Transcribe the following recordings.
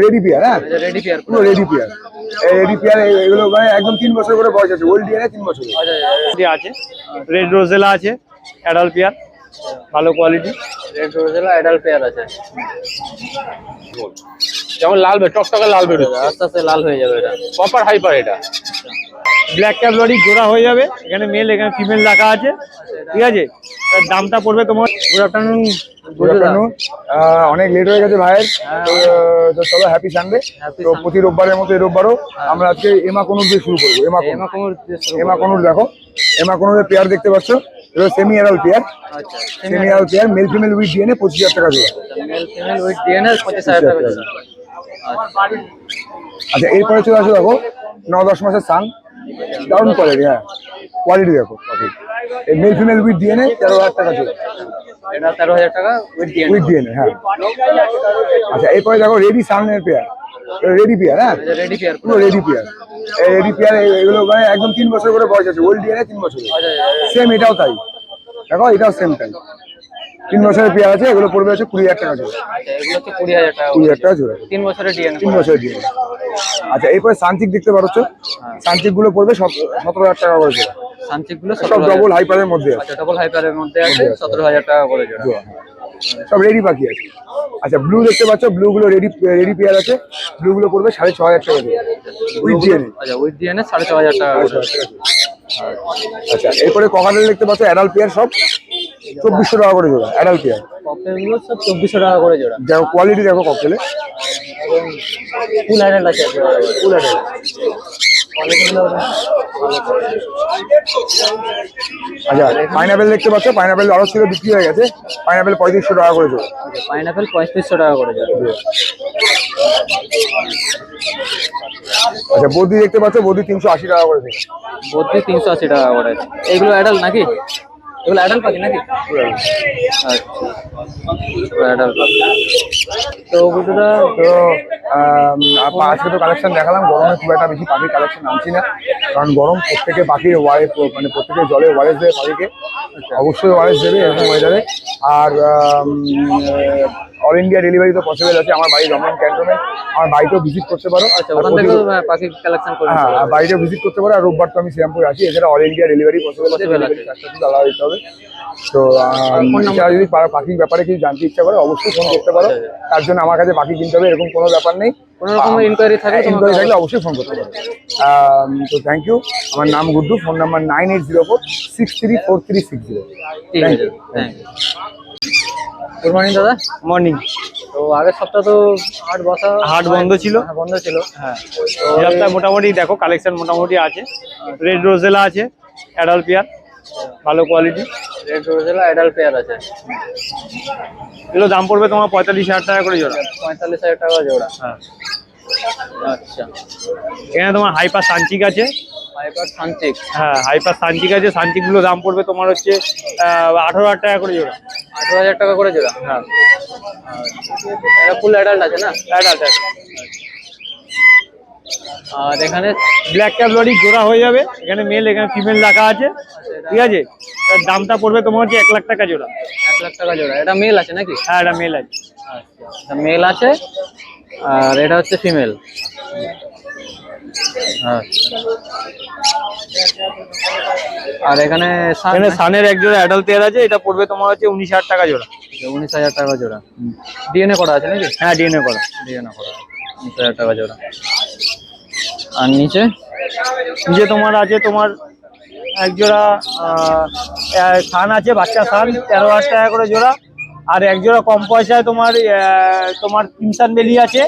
Ready pair, হ্যাঁ ready pair, পুরো ready pair. Ready pair এগুলো মানে একদম 3 বছর করে বয়স আছে, ওল্ড ডিএনএ 3 বছর আছে। রেড রোজেলা আছে, অ্যাডাল্ট পেয়ার, ভালো quality. Red rosella adult pair আছে। যেমন লাল টকটকে লাল বেরোচ্ছে, আস্তে আস্তে লাল হয়ে যাবে এটা। কপার হাইপার এটা। ব্ল্যাক ক্যাপ লরি জোড়া হয়ে যাবে, এখানে মেল এখানে ফিমেল রাখা আছে, ঠিক আছে। এর দামটা পড়বে তোমার। Good afternoon. অনেক লেট হয়ে গেছে ভাইয়ের, তো চলো হ্যাপি সানডে। তো প্রতি রোববারের মতো এই রোববারও আমরা আজকে এমা কোনুর দিয়ে শুরু করবো। এমা কোনুর দেখো, এমা কোনুরের পেয়ার দেখতে পাচ্ছ, এটা সেমি অ্যাডাল্ট পেয়ার। আচ্ছা, semi adult pair, male female with DNA 25,000 টাকা জোড়া। মেল ফিমেল উইথ ডিএনএ 25,000 টাকা জোড়া। আচ্ছা, এরপরে চলে আসো দেখো 9-10 মাসের সান, দারুণ কোয়ালিটি, হ্যাঁ কোয়ালিটি দেখো। এই মেল ফিমেল উইথ ডিএনএ 13,000 টাকা জোড়া। এটা 13,000 টাকা উইথ ডিএনএ, হ্যাঁ। আচ্ছা, এরপরে দেখো রেডি সানের পেয়ার, রেডি পেয়ার, হ্যাঁ রেডি পেয়ার, পুরো রেডি পেয়ার। রেডি পেয়ার এগুলো মানে একদম 3 বছর করে বয়স আছে, ওল্ড ডিএনএ 3 বছর। সেম এটাও তাই, দেখো এটাও সেম তাই, 3 বছরের পেয়ার আছে। এগুলো পড়বে হচ্ছে 20,000 টাকা জোড়া। এগুলো হচ্ছে 20,000 টাকা। 20,000 টাকা জোড়া, 3 বছরের ডিএনএ। 3 বছরের ডিএনএ। আচ্ছা, এরপরে সানচিক দেখতে পাচ্ছ, সানচিক গুলো পড়বে 17,000 টাকা করে জোড়া। সানচিক গুলো সব ডবল হাইপারের মধ্যে আছে। আচ্ছা, ডবল হাইপারের মধ্যে আছে, 17,000 টাকা করে জোড়া। সব রেডি পাখি আছে। আচ্ছা, ব্লু দেখতে পাচ্ছ, ব্লু গুলো রেডি পেয়ার আছে। ব্লু গুলো পড়বে 6,500 টাকা জোড়া উইথ ডিএনএ। আচ্ছা, উইথ ডিএনএ 6,500 টাকা করে। আচ্ছা, এরপরে ককাটেল দেখতে পাচ্ছ, অ্যাডাল্ট পেয়ার সব 2,400 টাকা করে জোড়া। অ্যাডাল্ট পেয়ার ককটেলগুলো সব 2,400 টাকা করে জোড়া। দেখো কোয়ালিটি দেখো ককটেলে, ফুল অ্যাডাল্ট আছে, ফুল অ্যাডাল্ট। আচ্ছা, পাইনাপেল দেখতে পাচ্ছ, পাইনাপেল আরো ছিল, বিক্রি হয়ে গেছে। পাইনাপেল 3,500 টাকা করে জোড়া। পাইনাপেল 3,500 টাকা করে জোড়া। আচ্ছা, বদ্রি দেখতে পাচ্ছ, বদ্রি 380 টাকা করে জোড়া। বদ্রি 380 টাকা করে। এগুলো অ্যাডাল্ট নাকি? এগুলো অ্যাডাল্ট পাখি নাকি? আচ্ছা, অ্যাডাল্ট পাখি। তো বুঝুদা, তো আজকে তো কালেকশন দেখালাম, গরমে খুব একটা বেশি পাখির কালেকশন আনছি না, কারণ গরম। প্রত্যেকে পাখির মানে প্রত্যেকে জলে ওয়ারেস দেবে পাখিকে, অবশ্যই ওয়ারেস দেবে এরকম ওয়েদারে। আর অল ইন্ডিয়া ডেলিভারি তো পসিবল আছে। আমার বাড়ি দমদম ক্যান্টনমেন্ট, আমার বাড়িতেও ভিজিট করতে পারো। আচ্ছা, ওখান থেকে পাখি কালেকশন করে। হ্যাঁ, বাড়িতেও ভিজিট করতে পারো। আর রোববার তো আমি শ্রীরামপুর আসি, এছাড়া অল ইন্ডিয়া ডেলিভারি পসিবল আছে, আলাদা দিতে হবে। তো যদি পাখির ব্যাপারে কিছু জানতে ইচ্ছা করে, অবশ্যই ফোন করতে পারো। তার জন্য আমার কাছে পাখি কিনতে হবে এরকম কোনো ব্যাপার নেই। কোনো রকম ইনকোয়ারি থাকলে অবশ্যই ফোন করতে পারো। তো থ্যাংক ইউ। আমার নাম Guddu, phone number 9804634360। Thank you. Good morning দাদা। মর্নিং। তো আগের সপ্তাহ তো হাট বন্ধ ছিল। হ্যাঁ, এই সপ্তাহে মোটামুটি দেখো কালেকশন মোটামুটি আছে। রেড রোজেলা আছে, অ্যাডাল্ট পেয়ার, ভালো quality. Red rosella adult pair আছে। এগুলো দাম পড়বে তোমার 45,000 টাকা করে জোড়া। 45,000 টাকা জোড়া। হ্যাঁ। আচ্ছা, এখানে তোমার হাইপার সানচিক আছে। হাইপার সানচিক, হ্যাঁ হাইপার সানচিক আছে। সানচিক গুলো দাম পড়বে তোমার হচ্ছে 18,000 টাকা করে জোড়া। 18,000 টাকা করে জোড়া। হ্যাঁ, এটা ফুল অ্যাডাল্ট আছে না? অ্যাডাল্ট। আর এখানে ব্ল্যাক ক্যাপ লরি জোড়া হয়ে যাবে, এখানে মেল এখানে ফিমেল রাখা আছে, ঠিক আছে। এর দামটা পড়বে তোমার হচ্ছে 1 লাখ টাকা জোড়া। 1 লাখ টাকা জোড়া। এটা মেল আছে নাকি? হ্যাঁ, এটা মেল আছে। আচ্ছা, মেল আছে আর এটা হচ্ছে ফিমেল। আর এখানে সানের এক জোড়া অ্যাডাল্ট পেয়ার আছে, এটা পড়বে তোমার হচ্ছে 19,000 টাকা জোড়া। 19,000 টাকা জোড়া। ডিএনএ করা আছে নাকি? হ্যাঁ, ডিএনএ করা। 19,000 টাকা জোড়া। আর নিচে তোমার আছে তোমার এক জোড়া সান আছে, বাচ্চা সান, 13,000 টাকা করে জোড়া। আর এক জোড়া কম পয়সায় তোমার কিমসান বেলি আছে,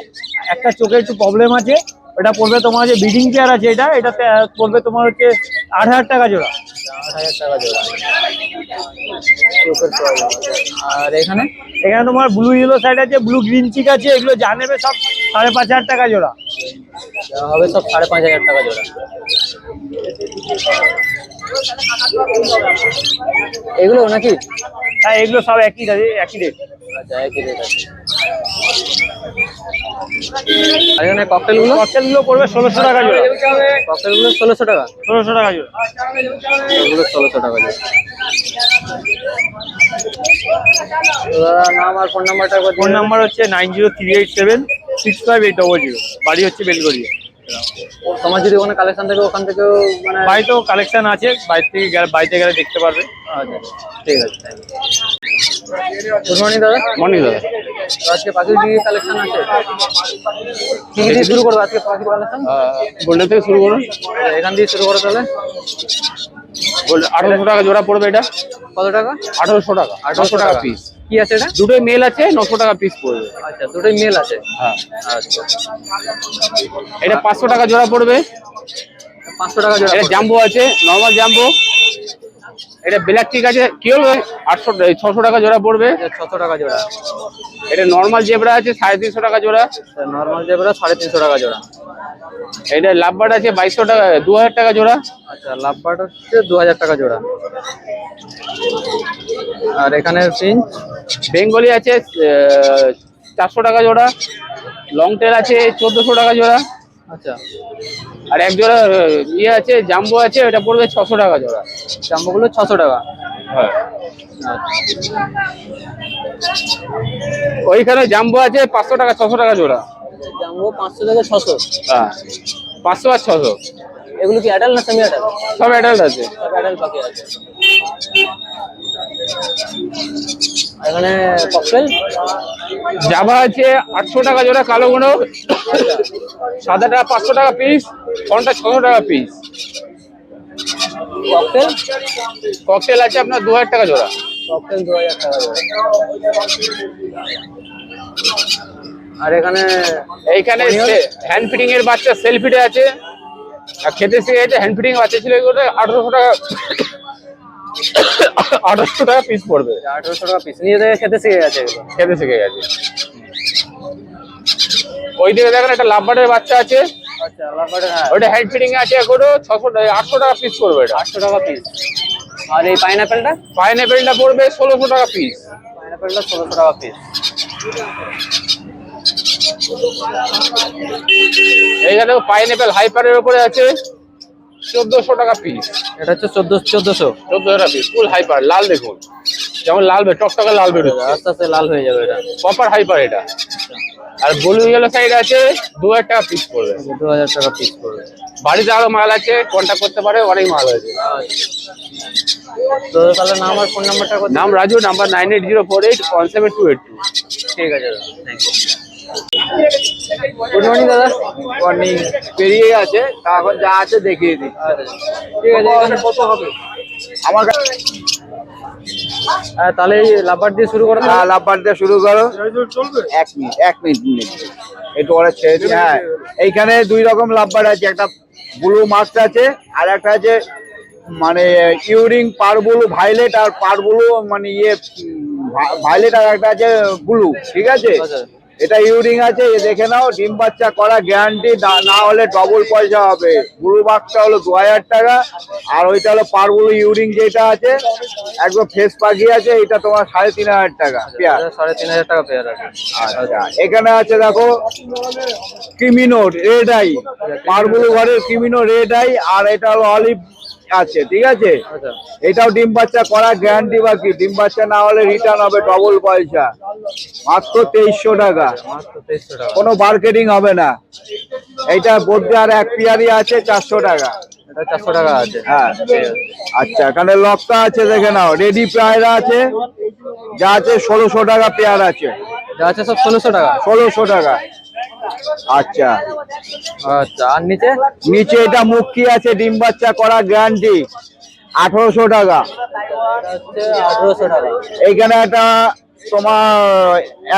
একটা চোখে একটু প্রবলেম আছে, এটা পড়বে তোমার হচ্ছে ব্রিডিং পেয়ার আছে, এটা পড়বে তোমার হচ্ছে 8,000 টাকা জোড়া। 8,000 টাকা জোড়া। আর এখানে তোমার ব্লু ইয়েলো সাইড আছে, ব্লু গ্রিন চিক আছে, এগুলো যা নেবে সব 5,500 টাকা জোড়া হবে, সব 5,500 টাকা জোড়া। এগুলো নাকি? হ্যাঁ, এগুলো সব একই রেট। আচ্ছা, একই রেট আছে। আর এখানে ককটেলগুলো পড়বে 1,600 টাকা জোড়া। ককটেলগুলো 1,600 টাকা। 1,600 টাকা জোড়া। এগুলো 1,600 টাকা জোড়া। নাম আর ফোন নাম্বারটা? ফোন নাম্বার হচ্ছে 903872 6580, বাড়ি হচ্ছে বেলগড়িয়া। তোমার যদি ওখানে কালেকশন থাকে ওখান থেকেও মানে বাড়িতেও কালেকশন আছে, বাড়িতে গেলে দেখতে পারবে। আচ্ছা ঠিক আছে। গুড মর্নিং দাদা। মর্নিং দাদা। তো আজকে পাখির কি কালেকশন আছে? কি কি দিয়ে শুরু করবো আজকে পাখির কালেকশন? গোল্ডেন থেকে শুরু করুন। এখান দিয়ে শুরু করো তাহলে। 1800 টাকা জোড়া পড়বে এটা। কত টাকা? 1800 টাকা। 1800 টাকা পিস। কি আছে এটা? দুটোই মেল আছে, 900 টাকা পিস পড়বে। আচ্ছা দুটোই মেল আছে। হ্যাঁ। আচ্ছা এটা 500 টাকা জোড়া পড়বে। 500 টাকা জোড়া। এটা জাম্বো আছে, নরমাল জাম্বো। এটা ব্ল্যাক ঠিক আছে, কি হলো 600 টাকা জোড়া পড়বে। 600 টাকা জোড়া। এটা নরমাল জেব্রা আছে 350 টাকা জোড়া। নরমাল জেব্রা 350 টাকা জোড়া। এটা লাভবার্ড আছে 2200 টাকা, 2000 টাকা জোড়া। আচ্ছা লাভবার্ড হচ্ছে 2000 টাকা জোড়া। আর এখানে ফিঞ্চ বেঙ্গলি আছে 400 টাকা জোড়া। লং টেল আছে 1400 টাকা জোড়া। আচ্ছা আর এক জোড়া ইয়ে আছে জাম্বো আছে, এটা পড়বে 600 টাকা জোড়া। জাম্বোগুলো 600 টাকা। হ্যাঁ। আচ্ছা ওইখানে জাম্বো আছে 500 টাকা, 600 টাকা জোড়া। জাম্বো 500 থেকে 600। হ্যাঁ 500 আর 600। এগুলো কি অ্যাডাল্ট না সেমি অ্যাডাল্ট? সব অ্যাডাল্ট আছে। সব অ্যাডাল্ট পাখি আছে। এখানে ককটেল জাভা আছে 800 টাকা জোড়া কালো গুঁড়ো। সাদাটা 500 টাকা পিস, ফোনটা 600 টাকা পিস। ককটেল ককটেল আছে আপনার 2000 টাকা জোড়া। ককটেল 2000 টাকা জোড়া। আর এখানে এইখানে হ্যান্ড ফিটিং এর বাচ্চা সেলফিটে আছে, আর খেতে শিখে গেছে। হ্যান্ড ফিটিং বাচ্চা ছিল এগুলো 1800 টাকা 1800 টাকা পিস পড়বে। 1800 টাকা পিস। নিয়ে দেখে খেতে শিখে গেছে এগুলো। খেতে শিখে গেছে। ওই দিকে দেখেন একটা লাভবার্ডের বাচ্চা আছে, আচ্ছা লাভবার্ড হ্যাঁ ওইটা হ্যান্ড ফিটিং আছে এখনো 800 টাকা পিস পড়বে এটা। 800 টাকা পিস। আর এই পাইনাপেলটা? পাইনাপেলটা পড়বে 1600 টাকা পিস। পাইনাপেলটা 1600 টাকা পিস। এইখানে পাইনাপেল হাইপারের উপরে আছে 1400 টাকা পিস। এটা হচ্ছে 1400 টাকা পিস ফুল হাইপার। লাল দেখুন, যেমন লাল টকটকে লাল বেরোচ্ছে, আস্তে আস্তে লাল হয়ে যাবে এটা। কপার হাইপার এটা। আর ব্লু ইয়েলো সাইড আছে 2000 টাকা পিস পড়বে। 2000 টাকা পিস পড়বে। বাড়িতে আরো মাল আছে, কন্ট্যাক্ট করতে পারে, অনেক মাল আছে। তো তাহলে নাম আর ফোন নাম্বারটা কত? নাম রাজু, নাম্বার 9804817282। ঠিক আছে দাদা, থ্যাংক ইউ। গুড মর্নিং দাদা। মর্নিং। পেরিয়ে আছে, তা এখন যা আছে দেখিয়ে দিই। ঠিক আছে এখানে কত হবে? আমার কাছে তাহলে এই লাভবার দিয়ে শুরু করো। লাভবার দিয়ে শুরু করো। 1 মিনিট একটু ওরা ছেড়ে দিই। হ্যাঁ এইখানে 2 রকম লাভবার আছে, একটা ব্লু মাস্ট আছে আর একটা আছে মানে ইউরিং পার ব্লু ভাইলেট, আর পার ব্লু মানে ইয়ে ভাইলেট, আর একটা আছে ব্লু। ঠিক আছে, এটা ইউরিং আছে, এ দেখে নাও। ডিম বাচ্চা করা গ্যারান্টি, না হলে ডবল পয়সা হবে। ব্লু বাক্সটা হলো 2000 টাকা, আর ওইটা হলো পার ব্লু ইউরিং যেটা আছে একদম ফেস পাখি আছে, এটা তোমার 3500 টাকা পেয়ার। 3500 টাকা পেয়ার আছে। আচ্ছা এখানে আছে দেখো ক্রিমিনো রেড আই, পার ব্লু ঘরের ক্রিমিনো রেড আই, আর এটা হলো অলিভ আছে। ঠিক আছে, আচ্ছা এটাও ডিম বাচ্চা করা গ্যারান্টি, বাকি ডিম বাচ্চা না হলে রিটার্ন হবে ডবল পয়সা। মাত্র 2300 টাকা, মাত্র 2300 টাকা। কোনো মার্কেটিং হবে না। এইটা বোর্ডে আর এক পেয়ারই আছে 400 টাকা। এটা 400 টাকা আছে। হ্যাঁ আচ্ছা, এখানে লক্কা আছে দেখে নাও, রেডি পেয়ারা আছে, যা আছে 1600 টাকা পেয়ার আছে। যা আছে সব 1600 টাকা। 1600 টাকা। আচ্ছা আচ্ছা আর নিচে? নিচে এটা মুক্তি আছে, ডিম বাচ্চা করা গ্যারান্টি, 1800 টাকা। হচ্ছে 1800 টাকা। এইখানে একটা তোমার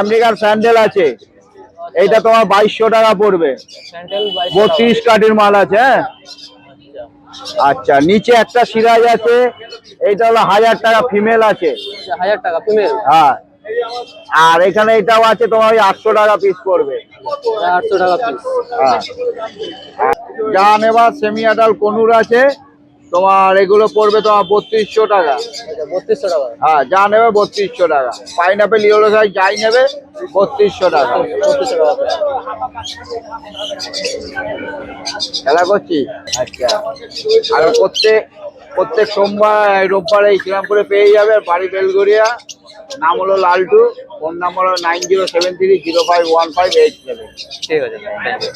আমেরিকান স্যান্ডেল আছে, এইটা তোমার 2200 টাকা পড়বে। স্যান্ডেল 32 কাটির মাল আছে। হ্যাঁ আচ্ছা, নিচে একটা সিরাজ আছে, এইটা হলো 1000 টাকা ফিমেল আছে। 1000 টাকা ফিমেল। হ্যাঁ, আর এখানে এটাও আছে তোমার ওই 800 টাকা পিস পড়বে। 800 টাকা পিস। হ্যাঁ, যা নেবার সেমি আডাল কনুর আছে তোমার, এগুলো পড়বে তোমার 3200 টাকা। 3200 টাকা। হ্যাঁ, যা নেবে 3200 টাকা। পাইনাপেল ইয়েলো সাইজ যাই নেবে 3200 টাকা। 3200 টাকা। খেলা করছি। আচ্ছা, আর করতে প্রত্যেক সোমবার রোববারে শ্রীরামপুরে পেয়ে যাবে। আর বাড়ি বেলগড়িয়া, নাম হলো লালটু, ফোন নাম্বার হলো 9073051587। ঠিক আছে, থ্যাংক ইউ।